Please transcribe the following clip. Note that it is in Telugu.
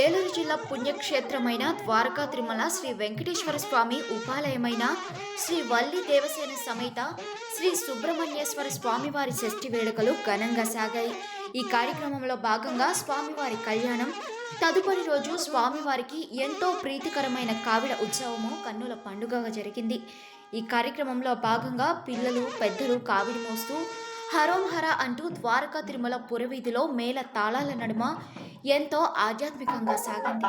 ఏలూరు జిల్లా పుణ్యక్షేత్రమైన ద్వారకా తిరుమల శ్రీ వెంకటేశ్వర స్వామి ఉపాలయమైన శ్రీ వల్లి దేవసేన సమేత శ్రీ సుబ్రహ్మణ్యేశ్వర స్వామివారి షష్ఠి వేడుకలు ఘనంగా సాగాయి. ఈ కార్యక్రమంలో భాగంగా స్వామివారి కళ్యాణం, తదుపరి రోజు స్వామివారికి ఎంతో ప్రీతికరమైన కావిడ ఉత్సవము కన్నుల పండుగగా జరిగింది. ఈ కార్యక్రమంలో భాగంగా పిల్లలు పెద్దలు కావిడి మోస్తూ హరోం హర అంటూ ద్వారకా తిరుమల పురవీధిలో మేళ తాళాల నడుమ ఎంతో ఆధ్యాత్మికంగా సాగింది.